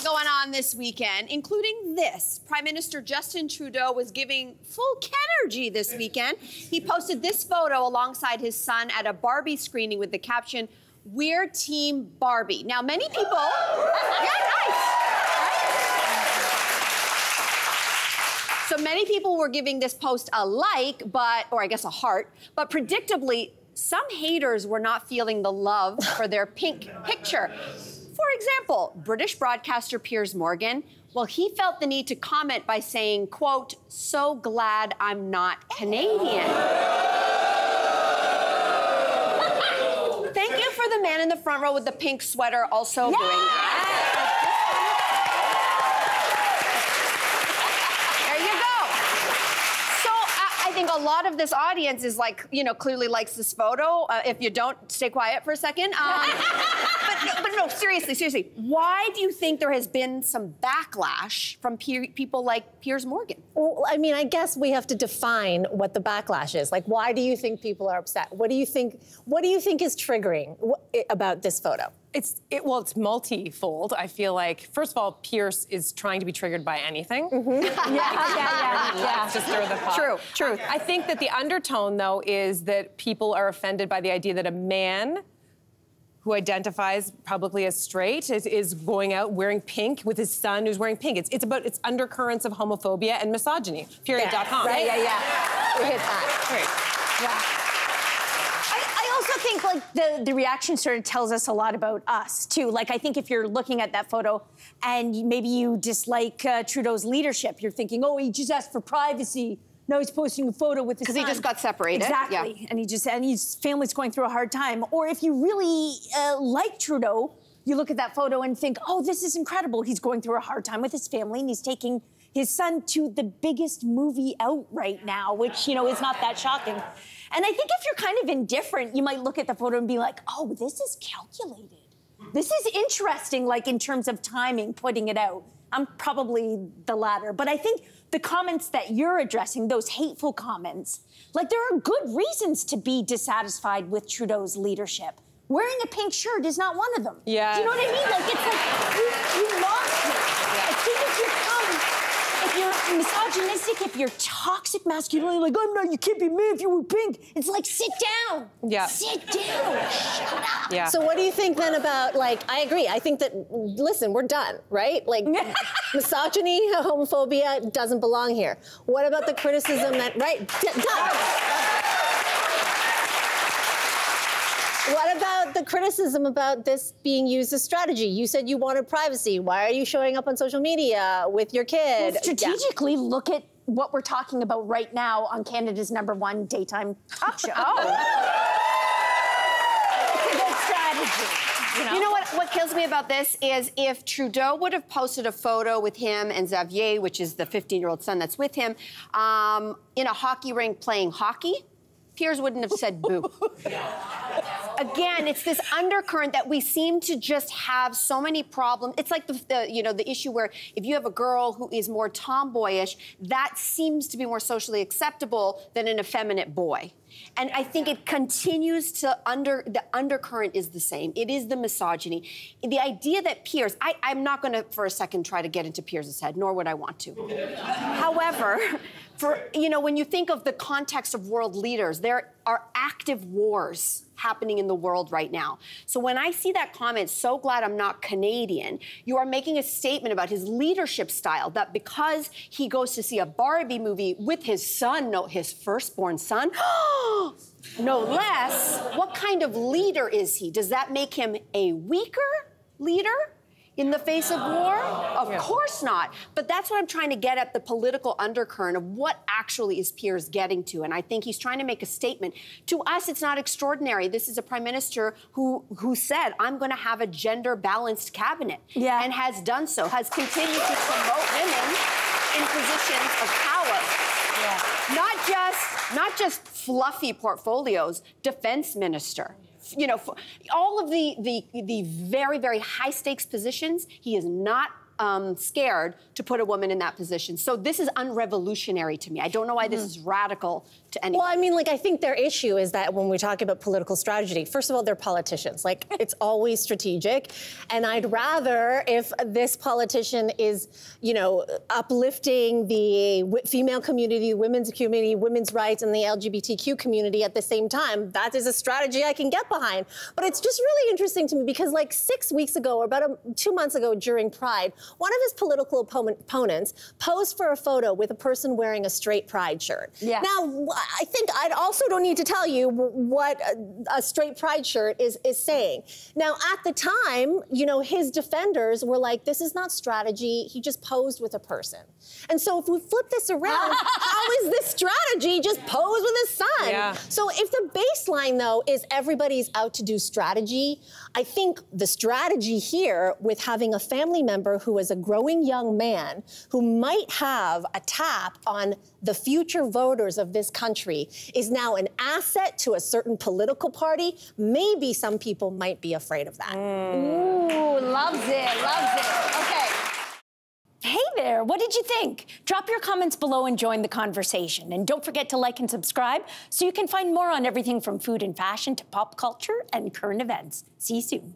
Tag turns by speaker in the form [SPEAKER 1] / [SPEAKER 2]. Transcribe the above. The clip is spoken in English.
[SPEAKER 1] going on this weekend, including this. Prime Minister Justin Trudeau was giving full Kenergy this weekend. He posted this photo alongside his son at a Barbie screening with the caption, "We're Team Barbie." Now, many people... Yeah, nice. So many people were giving this post a like, or I guess a heart, but predictably, some haters were not feeling the love for their pink picture. For example, British broadcaster Piers Morgan, well, he felt the need to comment by saying, quote, "So glad I'm not Canadian." Thank you for the man in the front row with the pink sweater also doing that. I think a lot of this audience is like, clearly likes this photo. If you don't, stay quiet for a second. But no, seriously, why do you think there has been some backlash from people like Piers Morgan?
[SPEAKER 2] Well, I mean, I guess we have to define what the backlash is. Like, why do you think people are upset? What do you think is triggering about this photo?
[SPEAKER 3] It's multifold. I feel like, first of all, Piers is trying to be triggered by anything.
[SPEAKER 2] Mm-hmm.
[SPEAKER 3] Yeah. To stir the pot.
[SPEAKER 1] True.
[SPEAKER 3] I think that the undertone, though, is that people are offended by the idea that a man who identifies publicly as straight is going out wearing pink with his son who's wearing pink. It's undercurrents of homophobia and misogyny. Period.com.
[SPEAKER 2] Right? Yeah. We hit that.
[SPEAKER 3] Great.
[SPEAKER 2] Yeah.
[SPEAKER 4] I also think, like, the reaction sort of tells us a lot about us, too. Like, I think if you're looking at that photo and maybe you dislike Trudeau's leadership, you're thinking, oh, he just asked for privacy. Now he's posting a photo with his son.
[SPEAKER 1] Because he just got separated.
[SPEAKER 4] Exactly. Yeah. And his family's going through a hard time. Or if you really like Trudeau, you look at that photo and think, oh, this is incredible. He's going through a hard time with his family, and he's taking his son to the biggest movie out right now, which, is not that shocking. And I think if you're kind of indifferent, you might look at the photo and be like, oh, this is calculated. This is interesting, like, in terms of timing, putting it out. I'm probably the latter. But I think the comments that you're addressing, those hateful comments, like, there are good reasons to be dissatisfied with Trudeau's leadership. Wearing a pink shirt is not one of them.
[SPEAKER 3] Yeah.
[SPEAKER 4] Do you know what I mean? Like, it's like, you lost me. Yeah. I think if you're misogynistic, if you're toxic masculinity, like, I'm not, you can't be me if you were pink. It's like, sit down.
[SPEAKER 3] Yeah.
[SPEAKER 4] Sit down. Shut up.
[SPEAKER 3] Yeah.
[SPEAKER 2] So what do you think then about, like, I agree. I think that, listen, we're done, right? Like, misogyny, homophobia doesn't belong here. What about the criticism that, right, done. What about the criticism about this being used as strategy? You said you wanted privacy. Why are you showing up on social media with your kid?
[SPEAKER 4] Well, strategically, look at what we're talking about right now on Canada's #1 daytime talk show. It's a good strategy.
[SPEAKER 1] You know what kills me about this is if Trudeau would have posted a photo with him and Xavier, which is the 15-year-old son that's with him, in a hockey rink playing hockey, Piers wouldn't have said boo. Again, it's this undercurrent that we seem to just have so many problems. It's like the issue where if you have a girl who is more tomboyish, that seems to be more socially acceptable than an effeminate boy. And I think it continues to the undercurrent is the same. It is the misogyny. The idea that Piers, I'm not going to for a second try to get into Piers's head, nor would I want to. However, when you think of the context of world leaders, there are active wars happening in the world right now. So when I see that comment, "So glad I'm not Canadian," you are making a statement about his leadership style, that because he goes to see a Barbie movie with his son, no, his firstborn son, no less, what kind of leader is he? Does that make him a weaker leader in the face of war? Of course not. But that's what I'm trying to get at, the political undercurrent of what actually is Piers getting to. And I think he's trying to make a statement. To us, it's not extraordinary. This is a prime minister who said, I'm going to have a gender-balanced cabinet. Yeah. And has done so, has continued to promote women in positions of power. Yeah. Not just fluffy portfolios, defense minister. All of the very, very high-stakes positions, he is not scared to put a woman in that position. So this is unrevolutionary to me. I don't know why this is radical to anyone.
[SPEAKER 2] Well, I mean, like, I think their issue is that when we talk about political strategy, first of all, they're politicians. Like, it's always strategic. And I'd rather if this politician is, you know, uplifting the female community, women's community, women's rights, and the LGBTQ community at the same time, that is a strategy I can get behind. But it's just really interesting to me because, like, 6 weeks ago, or about 2 months ago during Pride, one of his political opponents posed for a photo with a person wearing a straight Pride shirt.
[SPEAKER 4] Yeah.
[SPEAKER 2] Now, I think I also don't need to tell you what a straight Pride shirt is saying. Now, at the time, you know, his defenders were like, this is not strategy. He just posed with a person. And so if we flip this around, how is this strategy just pose with his son?
[SPEAKER 3] Yeah.
[SPEAKER 2] So if the baseline, though, is everybody's out to do strategy, I think the strategy here with having a family member who is a growing young man who might have a tap on the future voters of this country is now an asset to a certain political party. Maybe some people might be afraid of that.
[SPEAKER 4] Ooh, loves it, loves it. Okay. Hey there, what did you think? Drop your comments below and join the conversation. And don't forget to like and subscribe so you can find more on everything from food and fashion to pop culture and current events. See you soon.